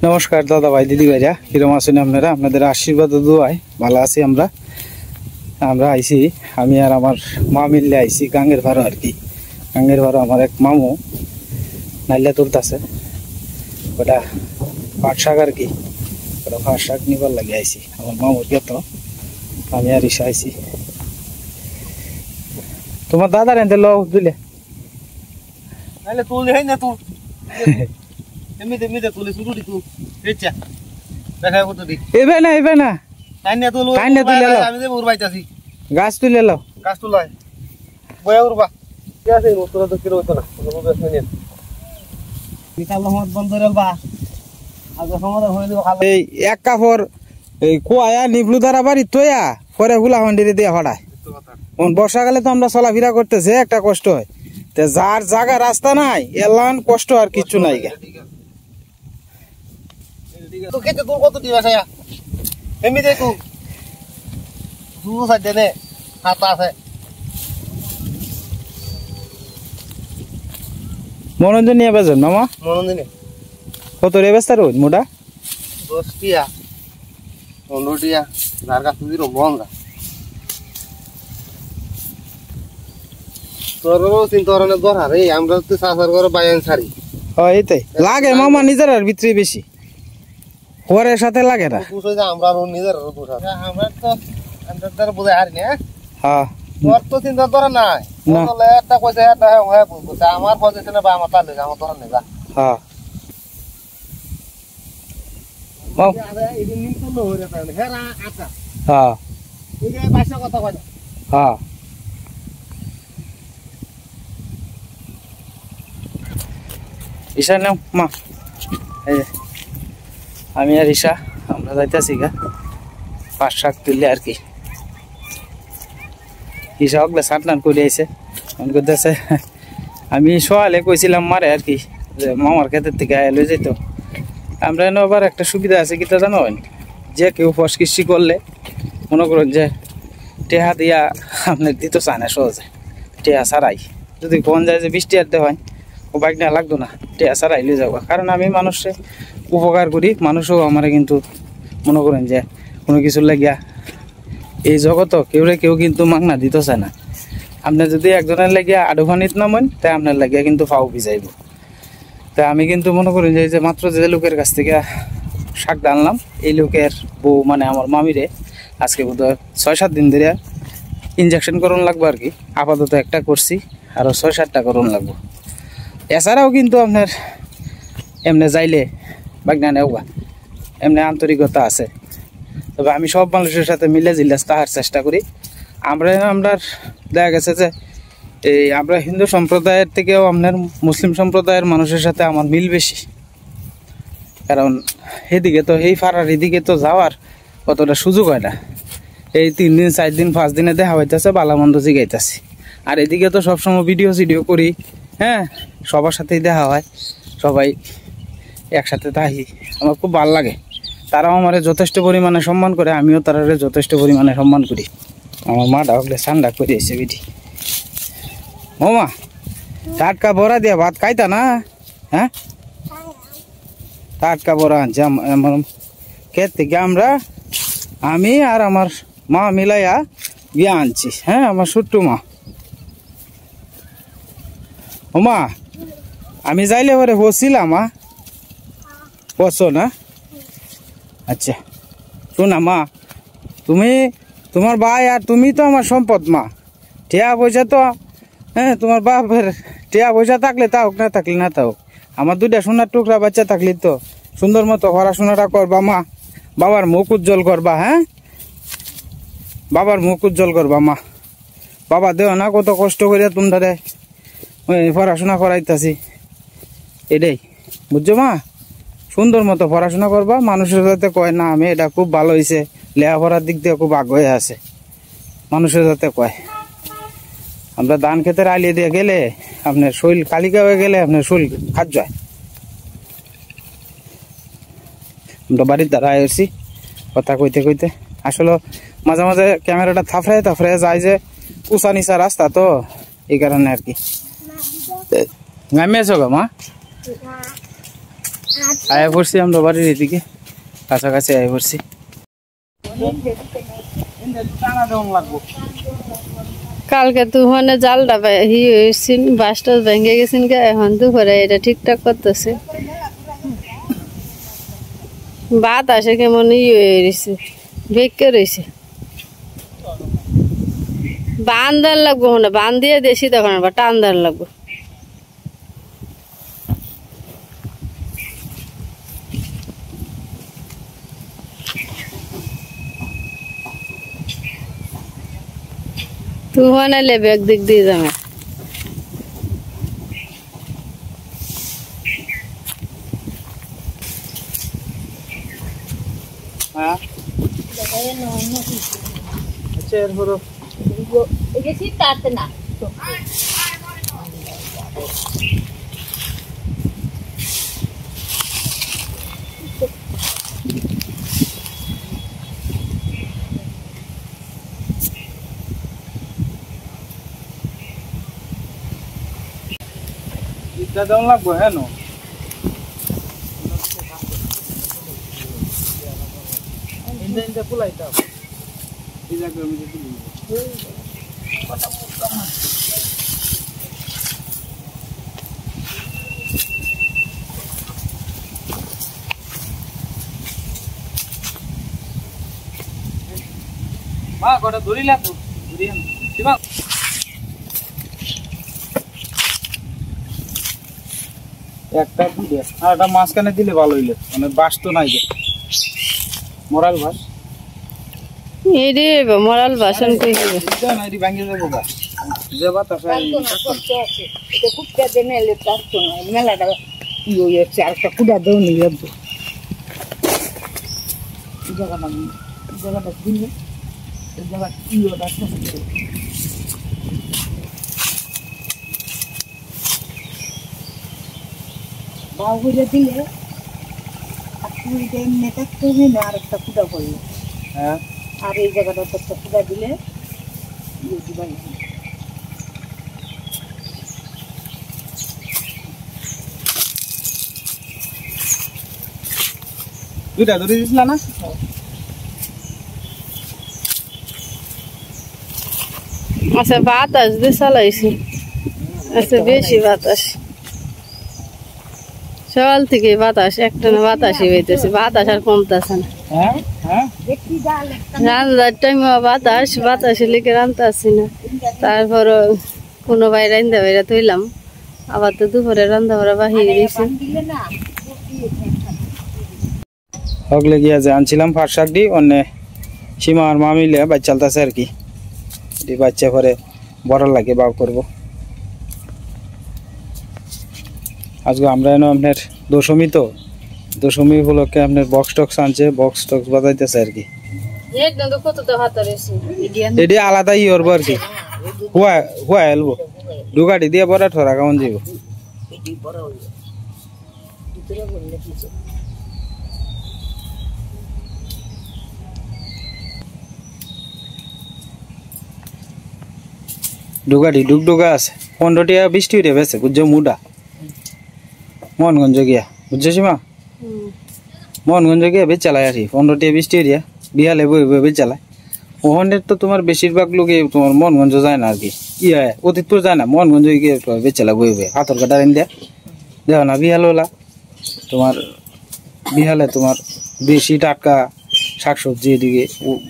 नमस्कार दादा भाई दीदी भाईरा किरम आছেন আপনারা আপনাদের আশীর্বাদ ও দোয়ায় ভালো আছি আমরা আইছি আমি আর আমার মা মিলে আইছি গাঙ্গের ভাড়া আর কি গাঙ্গের ভাড়া আমার এক মামু নাইলা তুলতাছে ওটা পাট শাক আর কি ওটা পাট শাক নিবার লাগি আইছি আমার মামুর গেত আমি আর ইসা আইছি তোমার দাদা রেন্দে লও দিলে নাইলে তুললে হয় না তুই এমনিতে তুলে শুরু দি তুই রেচা দেখা করতে দি এবে না কাইনা তুল আমি যে উড় বাইতাছি গাছ তুলে লও গাছ তুলাই বয়া উড়বা কি আছে তোরা তো কিরো হতো না কোনো বেশ নেই বিকাল মত বন্ধ রেলবা আগে সমাধান হয়ে দিব খালি এই এক কাপড় এই কোয়া নিবলু দ্বারা বাড়ি তোয়া পরে হুলা হন্ডিরে দিয়ে হড়ায় কোন বর্ষাকালে তো আমরা চলাফেরা করতেছে একটা কষ্ট হয় তে যার জায়গা রাস্তা নাই এলান কষ্ট আর কিছু নাই গা তো কেটে তোর কত দিবা ছায়া এমনি দেখু দুটো সাইড দেনে হাত আছে মনোরঞ্জন নিয়ে বেজন মামা মনোরঞ্জনে কত রে বেস্তার হই মোটা 10 টিয়া 15 টিয়া যার কাছে দিরো বন্ধা তোরও চিন্তারণে দরকার এই আমরা তো সাসার করে বায়ান ছাড়ি হয় এইটাই লাগে মামা নিজের আর ভিতরে বেশি ওরের সাথে লাগে না বুঝই যে আমরা নিজের দোষ আছে আমরা তো আন্দার বুঝাই হারি না হ্যাঁ তোর তো চিন্তা দরকার নাই বলে একটা কইছে এটা হয় বুঝছে আমার পজিশনে বা আমার তালে আমার দরকার নেই যা হ্যাঁ মাও এই দিন তো লো হইরা তাহলে হেরা আটা হ্যাঁ এই যে বাইশা কথা কয় হ্যাঁ ঈশা নাও মা এই আমি আর ঈশা আমরা যাইতেছি গা পাট শাক তুললে আর কি ঈশা ওগুলো সাঁটলান করে আইছে মন করতেছে আমি সকালে কইছিলাম মারে আর কি যে মামার ক্ষেতের থেকে লয়ে যেত আমরা এনে আবার একটা সুবিধা আছে কিটা জানো যে কেউ ফসকিসি করলে মনে করেন যে টেহা দিয়া আপনার দিতে চায় না সহজে টেহা ছাড়াই যদি কোন যায় যে 20 টাকা দেওয়া হয় ও বাইক না লাগতো না টেহা ছাড়াই লিয়ে যাবো কারণ আমি মানুষে উপকার করি মানুষও আমার কিন্তু মনে করেন যে কোনো কিছু লাগিয়া এই জগত কেউ কিন্তু মাগনা দিতে চায় না আপনি যদি একজনের লাগিয়া আডুখানিত নামেন তাই আপনার লাগিয়া কিন্তু ফাও ভিজাইব তা আমি কিন্তু মনে করি যে মাত্র যে লোকের কাছ থেকে শাক ডাললাম এই লোকের বউ মানে আমার মামিরে আজকে বোধহয় 6-7 দিন ধরে ইনজেকশন করুন লাগবো আর কি আপাতত একটা করছি আরও 6-7টা করুন লাগবো এছাড়াও কিন্তু আপনার এমনি যাইলে বাগনা নেওয়া এমনি আন্তরিকতা আছে তবে আমি সব মানুষের সাথে মিলে জিল্লাস তাহার চেষ্টা করি আমরা দেখা গেছে যে এই আমরা হিন্দু সম্প্রদায়ের থেকেও আপনার মুসলিম সম্প্রদায়ের মানুষের সাথে আমার মিল বেশি কারণ এদিকে তো এই ফারার এদিকে তো যাওয়ার কতটা সুযোগ হয় না এই 3 দিন 4 দিন 5 দিনে দেখা হইতেছে ভালোমন্দ জিগাইতেছি আর এদিকে তো সবসময় ভিডিও করি হ্যাঁ সবার সাথেই দেখা হয় সবাই একসাথে থাকি আমার খুব ভালো লাগে তারাও আমার যথেষ্ট পরিমাণে সম্মান করে আমিও তারা যথেষ্ট পরিমাণে সম্মান করি আমার মাটা ওগুলো ঠান্ডা করে এসে বিটি মামা টাটকা বড়া দিয়া ভাত খাইতা না হ্যাঁ টাটকা বড়া আনছি আমার ক্ষেত থেকে আমি আর আমার মা মিলাইয়া গিয়ে আনছি হ্যাঁ আমার ছোট্ট মা ও মা আমি যাইলে পরে হচ্ছিলাম মা পছো না আচ্ছা শোনা মা তোমার ভাই আর তুমি তো আমার সম্পদ মা টিয়া পয়সা তো হ্যাঁ তোমার বাপের টিয়া পয়সা থাকলে তা হোক না থাকলে না তা হোক আমার 2টা সোনার টুকরা বাচ্চা থাকলে তো সুন্দর মতো পড়াশোনাটা করবা মা বাবার মুখ উজ্জ্বল করবা হ্যাঁ বাবার মুখ উজ্জ্বল করবা মা বাবা দেও না কত কষ্ট করে তোমরা পড়াশোনা করাইতাছি এটাই বুঝছো মা সুন্দর মতো পড়াশোনা করবা মানুষের যাতে কয় না আমি এটা খুব ভালো হয়েছে লেখাপড়ার দিক দিয়ে খুব আগ্রহে আছে মানুষের যাতে কয় আমরা ধান খেতের আলিয়ে দিয়ে গেলে আপনার শরীর কালিকা হয়ে গেলে আপনার শরীর খাদ্য হয় আমরা বাড়ির দ্বারা আসছি কথা কইতে আসলে মাঝে মাঝে ক্যামেরাটা থাফড়ায় যায় যে উঁচা নিচা রাস্তা তো এই কারণে আর কি নামিয়েছো গো মা আয়া পড়ছি আমরা বাড়ির এদিকে কাছাকাছি আয়া পড়ছি কালকে তুফানে জালটা বাসটা ভেঙে গেছেন কে এখন দুপুরে এটা ঠিকঠাক করতেছে বাত আসে কেমন রয়েছে বেঁকে রয়েছে বান্ধার লাগবো না বান দিয়ে দেশি তখন আবার টানদার লাগবো তুফান এলে ব্যাগ দিক দিয়ে যাবে হ্যাঁ আচ্ছা এরপর না ইটা দাম লাগবো হ্যাঁ নো ইন্দা ফুলাইতা এই জায়গার মধ্যে দিলি মা কটা ধরিলা তো ধরিয়ান শিবা একটা দিলে আর একটা মাঝখানে দিলে ভালো হইলো মানে বাস তো নাই যে মরাল বাস এরে মরাল বাসন কই হবে না এটি ভাঙে যাবো গা যে বাতাস এটা খুব কাজে নেলে তার তো মেলাটা ই হয়েছে আরেকটা কুড়া দেও নি লাগবে এই জায়গাটা দিলে এই জায়গা কি ওটা বাবুরে দিলে আপনি নেতা তুমি না আরেকটা কুড়া করলো হ্যাঁ আর এই জায়গাটা তো একটা কুড়া দিলে দিবাই দুইটা ধরে দিছিল না আচ্ছা বাতাস দিয়ে চালাইছি আচ্ছা বেশি বাতাস সকাল থেকে বাতাস একটা না বাতাসই হইতেছে বাতাস আর কমতেছে না হ্যাঁ হ্যাঁ দেখি ডাল রান্নার টাইমে বাতাসে লিখে রান্না আসছি না তারপর কোনো ভাই রান্দা বাইরা থইলাম আবার তো দুপুরে রান্না বাড়া বাহির দিয়েছি দিলে না হগলে গিয়া যে আনছিলাম ফাট শাক দি অন্য সীমা আর মা মিলে বাচ্চা চালতেছে আর কি এটি বাচ্চা করে বড় লাগে বাউ করব আজকে আমরা এনে আপনার দশমী উপলক্ষে আপনার বক্স টক্স আনছে বক্স টক্স বাজাইতেছে আর কি একদম তো কত তো হাত রয়েছে এটি আলাদা ই করবো আর কি হুয়া এলবো দুগাড়ি দিয়ে বড় ঠরা কেমন যাইব এটি বড় হইলো ভিতরে বললে কিছু ডুগাড়ি ডুগডুগা আছে 15 টাকা 20 টাকা বেছে বুঝছো মুডা মোহনগঞ্জ গিয়া বুঝছো সীমা মোহনগঞ্জ গিয়া বেচ চালায় আর 15 টাকা 20 টাকা বিহালে বই বই বেচ চালায় ওখানে তো তোমার বেশিরভাগ লোকে তোমার মোহনগঞ্জ যায় না আর কি ইয়া অতীতপুর যায় না মোহনগঞ্জ গিয়ে বেচ চালায় বই বই হাতর কাটা রেন দেয়া দেখো না বিহাল ওলা তোমার বিহালে তোমার বেশি টাটকা শাকসবজি এদিকে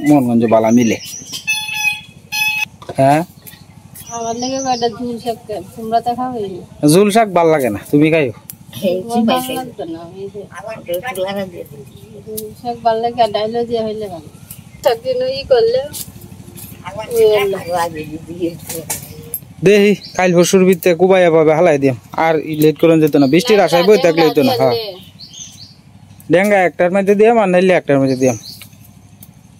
মোহনগঞ্জ বালা মিলে হ্যাঁ আমার লেগে কয়টা ঝুল শাক তোমরা তো খাওয়াই না ঝুল শাক ভাল লাগে না তুমি খাইও ঝুল শাক ভাল লাগে ডাইলো দিয়ে হইলে ভালো শাকিন ই করলে দেখি কাল পরশুর ভিতরে কুবাইয়া পাবে হালাই দিম আর লেট করুন যেত না বৃষ্টির আশায় বই থাকলে হইতো না হ্যাঁ ডেঙ্গা একটার মধ্যে দিয়াম আর নাইলে একটার মধ্যে দিয়াম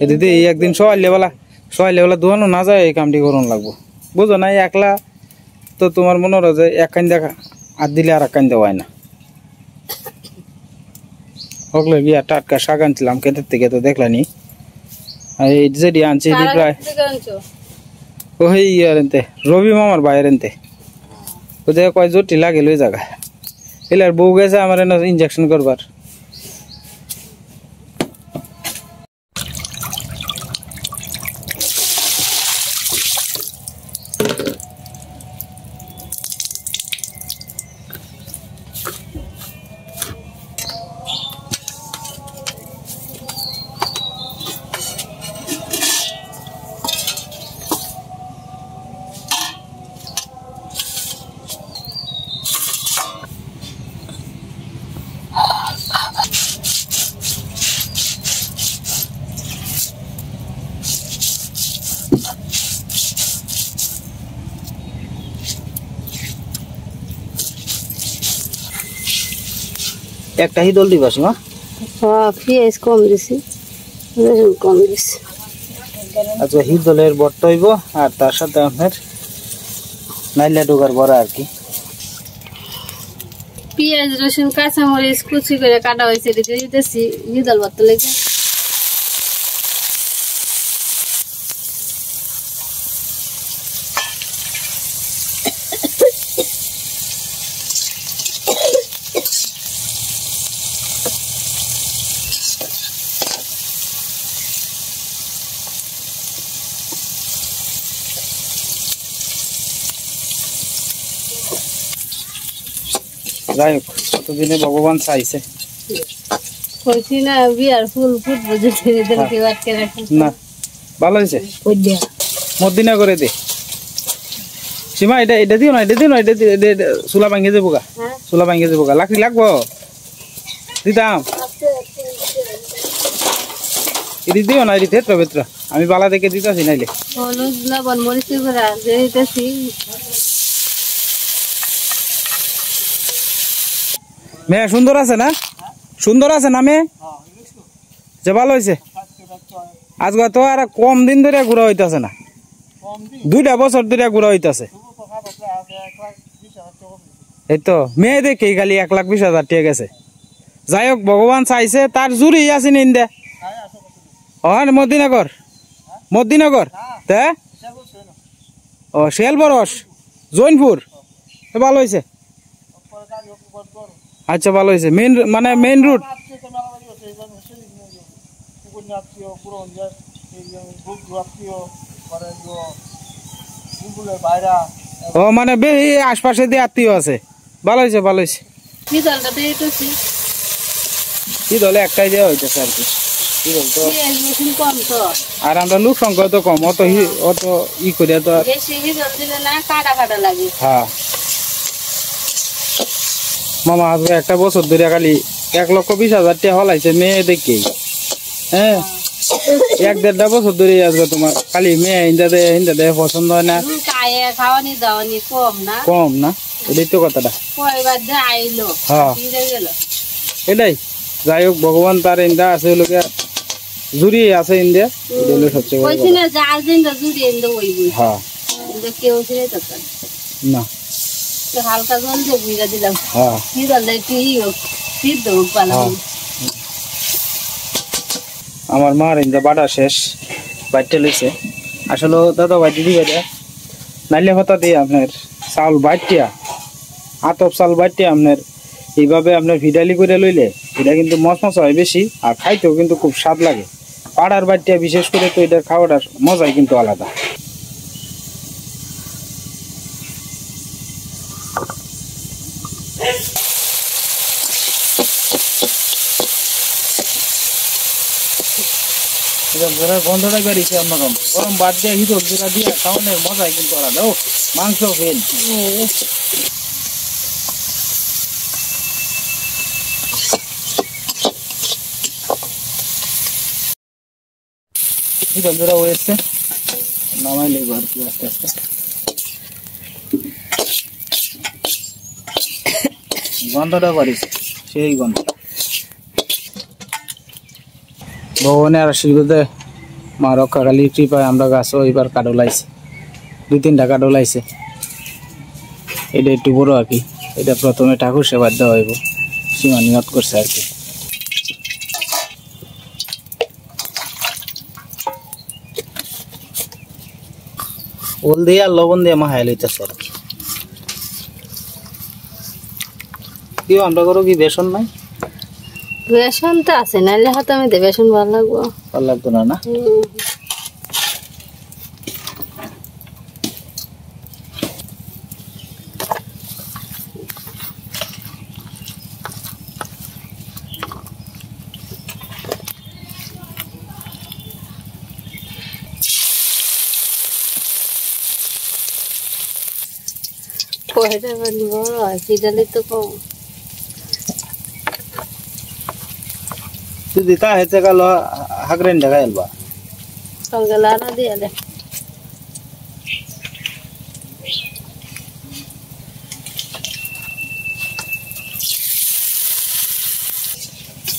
এতে দিয়ে একদিন সকালে বেলা দোয়ানো না যায় এই কামটি করুন লাগবো বুঝো না একলা তো তোমার মনে হয় যে এক কান দেখা আর দিলে আর এক কান দেওয়া হয় না হকলে গিয়া টাটকা শাক আনছিলাম ক্ষেতের থেকে তো দেখলানি এই যেটি আনছি প্রায় ওই ইয়ারেনতে রবি মামার বাইরেনতে ওদের কয় জটি লাগে লই জায়গা এলার বউ গেছে আমার ইনজেকশন করবার একটা হিদল দিবা সীমা হ্যাঁ পেঁয়াজ কম দিছি রসুন কম দিছি আচ্ছা হিদলের বট্টা হইব আর তার সাথে আপনার নাইলা ডোগার বড়া আর কি পেঁয়াজ রসুন কাঁচামরিচ কুচি করে কাটা হয়েছে দিয়ে দিতেছি হিদল ভর্তা লেগে যাই হোক কতদিনে ভগবান চাইছে কইছি না বিয়ার ফুল ফুটবো যদি এদেরকে আটকে রাখি না ভালো হয়েছে ওই দিয়া মদিনা করে দে সীমা এটা দিও না এটা চুলা ভাঙে যাবো গা হ্যাঁ চুলা ভাঙে যাবো গা লাকড়ি লাগবো দিতাম এটি দিও না এটি থেত্র ভেত্র আমি বালা দেখে দিতেছি নাইলে হলুদ লবণ মরিচ গুঁড়া দিয়ে দিতেছি মেয়ে সুন্দর আছে না সুন্দর আছে না মেয়ে যে ভালো হয়েছে আজকে তো আর কম দিন ধরে ঘুরা হইতেছে না 2টা বছর ধরে ঘুরা হইতেছে এই তো মেয়ে দেখে খালি 1,20,000 টাকা গেছে যাই হোক ভগবান চাইছে তার জুড়ি আছে নিন্দে মদিনগর তে ও শিয়াল বরস জৈনপুর ভালো হয়েছে আচ্ছা ভালো হয়েছে মেইন রুট ও মানে বেশি আশপাশে দিয়ে আত্মীয় আছে ভালো হয়েছে হিদলটা দিয়ে দিতেছি কি দলে একটাই দেওয়া হইতেছে আর কি হিদল তো পেঁয়াজ রসুন কম তো আর আমরা লোক সংখ্যা তো কম অত ই করিয়া তো বেশি হিদল দিলে না কাটা লাগে হ্যাঁ মামা আজকে একটা বছর ধরে খালি 1,20,000 টাকা হলাইছে মেয়ে দেখেই হ্যাঁ 1-1.5 বছর ধরে আজকে তোমার খালি মেয়ে হিন্দা দে পছন্দ হয় না খাওয়ানি দাওয়ানি কম না এটাই তো কথাটা আইলো হ্যাঁ গেল এটাই যাই হোক ভগবান তার ইন্দা আছে লোকে জুড়ি আছে ইন্ডিয়া এটা হলো সবচেয়ে বড় কইছি না যার দিনটা জুড়ি এন্ড ওইবই হ্যাঁ কেউ ছিল তো না হালকা জল দিয়ে বুঝা দিলাম হ্যাঁ হিদল একটু সিদ্ধ হোক পালা আমার মার ইন্দা বাটা শেষ বাইটে লইছে আসলে দাদা বাইটে দিবে নাইলে হতা দিয়ে আপনার চাউল বাইটিয়া আতপ চাউল বাইটিয়া আপনার এইভাবে আপনার ভিডালি করে লইলে এটা কিন্তু মশমশা হয় বেশি আর খাইতেও কিন্তু খুব স্বাদ লাগে পাড়ার বাইটিয়া বিশেষ করে তো এটা খাওয়াটার মজাই কিন্তু আলাদা গন্ধটাই বেরিয়েছে অন্যরকম গরম বাদ দিয়ে হিদল যেটা দিয়ে খাওয়ানোর মজাই কিন্তু আলাদা ও মাংস ফেল হিদল যেটা হয়েছে নামাই লেব আর কি আস্তে আস্তে গন্ধটা বাড়িছে সেই গন্ধ ভগবানের আশীর্বাদে মা রক্ষাকালী কৃপায় আমরা গাছও এবার কাটলাইছে 2-3টা কাটলাইছে এটা একটু বড় আর কি এটা প্রথমে ঠাকুর সেবার দেওয়া হইব সীমা নিয়ত করছে আর কি ওল দিয়ে আর লবণ দিয়ে মাহাই লইতেছে আর কি কি আমরা করো কি বেসন নাই বেসন তো আছে নাইলে হাতে আমি বেসন ভালো লাগতো না না পয়সা বলি বড় আর সিডালে তো কম যদি তা হেতে গেল হাগরেন ঢাকা এলবা সঙ্গে লানা দিয়ে দে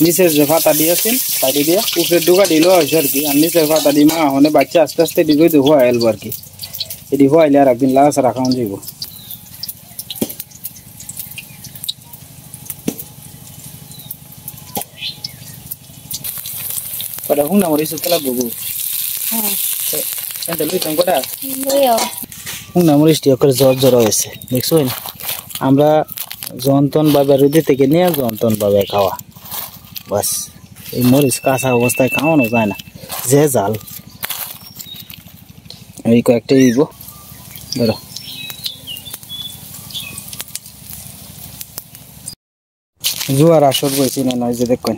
নিচের যে পাতা দিয়েছেন সাইডে দিয়ে উপরে ডুকা দিল হয়েছে আর কি, আর নিচের পাতা দিয়ে মা হনে বাচ্চা আস্তে আস্তে দিকে হওয়া এলবো আর কি। এটি হওয়াইলে আর একদিন লাগাছে রাখানো যাইব। কটা হুংনা মরিচ তোলা বগু লইতাম কটা হুংনা মরিচটি করে জ্বর জ্বর হয়েছে দেখছেন। আমরা যন্তন ভাবে রুদি থেকে নিয়ে যন্তন ভাবে খাওয়া বাস। এই মরিচ কাঁচা অবস্থায় খাওয়ানো যায় না, যে জাল। এই কয়েকটা দিব ধরো। জুয়ার আসর বইছি না নয় যে দেখুন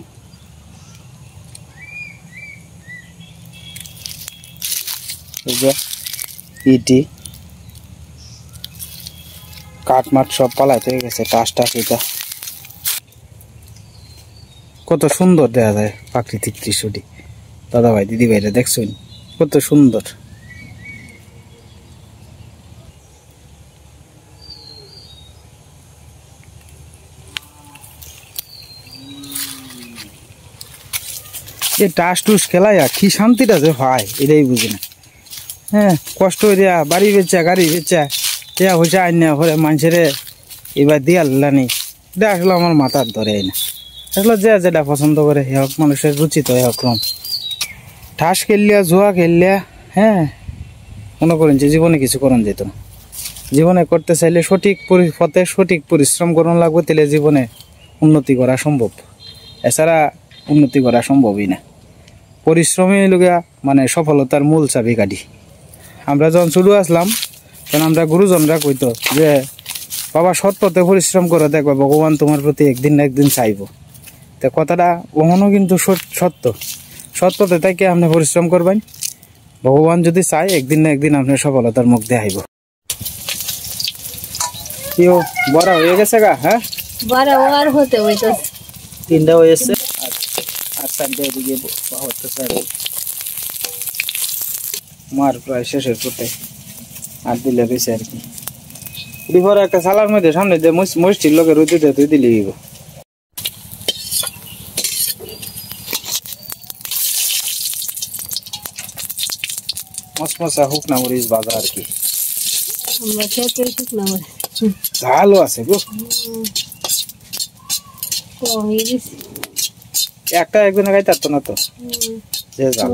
ইটি কাঠ মাঠ সব পালাইতে হয়ে গেছে, টাস টাস। এটা কত সুন্দর দেখা যায় প্রাকৃতিক দৃশ্যটি। দাদা ভাই দিদি ভাইরা দেখছেন কত সুন্দর। এই টাস টুস খেলায় কি শান্তিটা যে হয় এটাই বুঝি না। হ্যাঁ, কষ্ট দিয়া বাড়ি বেচা গাড়ি বেচা দেয়া হয়েছে আইন না পরে মানুষের এবার দিয়াল্লানি, এটা আসলে আমার মাথার ধরে না। আসলে যে যেটা পছন্দ করে হে হোক, মানুষের রুচি তো হোক রকম। ঠাস খেললিয়া জুয়া খেললিয়া হ্যাঁ মনে করেন যে জীবনে কিছু করণ যেত না। জীবনে করতে চাইলে সঠিক পথে সঠিক পরিশ্রম করণ লাগবে, তাহলে জীবনে উন্নতি করা সম্ভব। এছাড়া উন্নতি করা সম্ভবই না। পরিশ্রমই লগিয়া মানে সফলতার মূল চাবিকাঠি। আমরা যখন শুরু আসলাম তখন আমরা গুরুজনরা কইতো যে বাবা সৎ পথে পরিশ্রম করে দেখবা ভগবান তোমার প্রতি একদিন না একদিন চাইব। তো কথাটা কখনো কিন্তু সত্য। সৎ পথে তাকে আপনি পরিশ্রম করবেন, ভগবান যদি চায় একদিন না একদিন আপনি সফলতার মুখ দেখাইব। কেউ বড় হয়ে গেছে গা? হ্যাঁ, বড় আর হতে হইতাছে, 3টা হয়েছে আর 4টা এদিকে মার প্রায় শেষের পথে, আর দিলে রয়েছে আর কি। বিপরে একটা সালার মধ্যে সামনে দিয়ে মসজিদ লোকে রুটি দিয়ে তুই দিলি মসমসা শুকনা মরিচ ভাজা আর কি। আমরা খেতে শুকনা মরিচ ঝালও আছে গো, হয়ে গেছে। একটা একদিনে খাইতে পারতো না তো, যে ঝাল।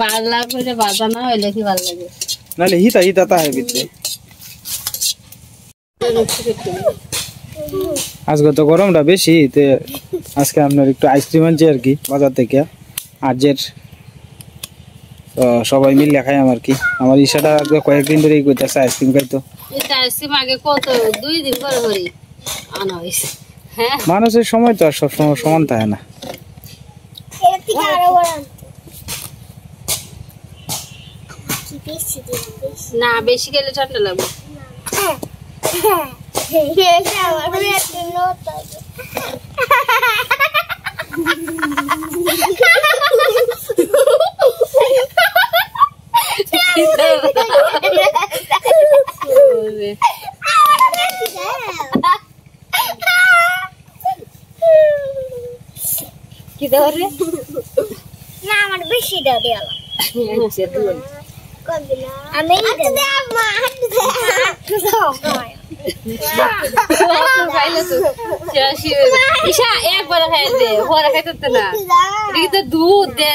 ভালো করে ভাজা না হইলে কি ভালো লাগে, নাহলে হিতা হিতা তা হয় ভিতরে। আজকে তো গরমটা বেশি, আজকে আপনার একটু আইসক্রিম আনছি আর কি বাজার থেকে আজের। তো সবাই মিলে খাইলাম আর কি। আমার ইচ্ছাটা কয়েকদিন ধরেই করতেছে আইসক্রিম খাইতো। আইসক্রিম আগে কত 2 দিন পরে পরে আনা হয়েছে। হ্যাঁ, মানুষের সময় তো আর সবসময় সমান থাকে না। না বেশি খেলে ঠান্ডা লাগবে। কি ধরে না আমার বেশি দাও দেওয়া আমি একবার খাই দে, পরে খাইতে না দুধ দে।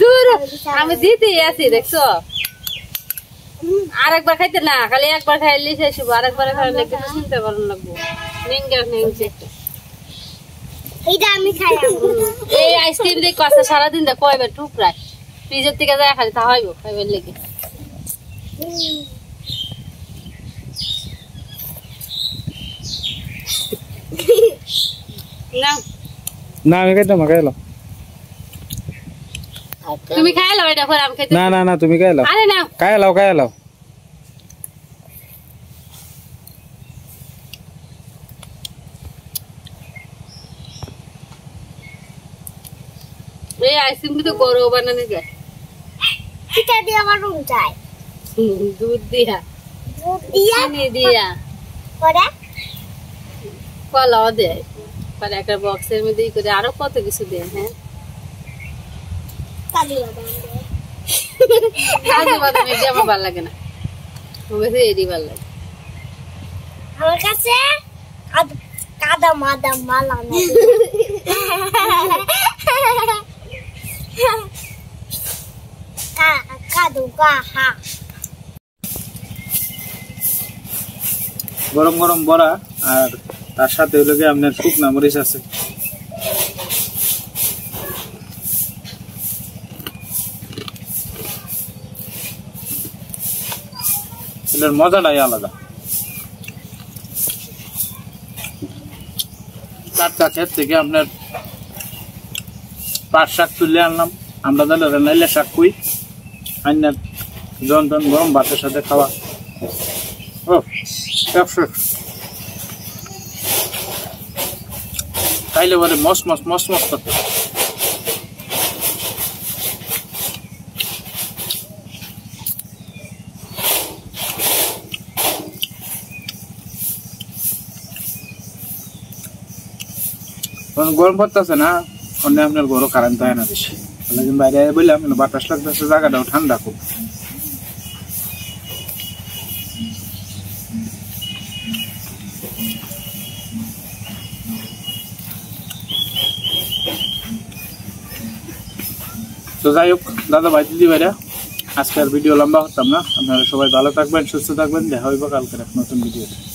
দূর আমি দিতে আছি দেখছো, আরেকবার খাইতে না, খালি একবার খাইলে শেষ হবো। আরেকবার খাইলে কিন্তু শুনতে ভালো লাগবো। আমি খাই এই আইসক্রিম দিয়ে কষা সারাদিন দেখ কয়বার টুকরায় ফ্রিজের থেকে যায় খালি তা হইব খাইবার লেগে। না আমি খাইতাম না, খাইলাম। তুমি খাইলো এটা পরে আমি খাইতে। না না না তুমি খাইলাও। আরে না খাইলাও খাইলাও। এই আইসক্রিম তো গরম বানানো যায়। এটা দিয়ে আমার রুম যায় দুধ দিয়া। দুধ দিয়া চিনি দিয়া পরে কলাও দেয় পরে একটা বক্সের মধ্যে করে আরো কত কিছু দেয়। হ্যাঁ কাজু বাদাম দিয়ে কাজু বাদাম এটি আমার ভালো লাগে না, আমার কাছে এটি ভালো লাগে। আমার কাছে কাদা মাদাম মালা না কাদু কাহা গরম গরম বড়া আর তার সাথে হলো গিয়ে আপনার শুকনা মরিচ আছে। এটার মজাটাই আলাদা। টাটকা ক্ষেত থেকে আপনার পাট শাক তুলে আনলাম, আমরা তাহলে নাইলে শাক কুই আইনার জন গরম ভাতের সাথে খাওয়া। ও খাইলে বলে মস মস মস মস করতে। গরম পড়তেছে না, অন্য আপনার ঘরও কারেন্ট হয় না বেশি, বাইরে বললাম বাতাস লাগতেছে, জায়গাটাও ঠান্ডা খুব। তো যাই হোক দাদা ভাই দিদি ভাইরা, আজকের ভিডিও লম্বা করতাম না, আপনারা সবাই ভালো থাকবেন, সুস্থ থাকবেন, দেখা হইব কালকের এক নতুন ভিডিওতে।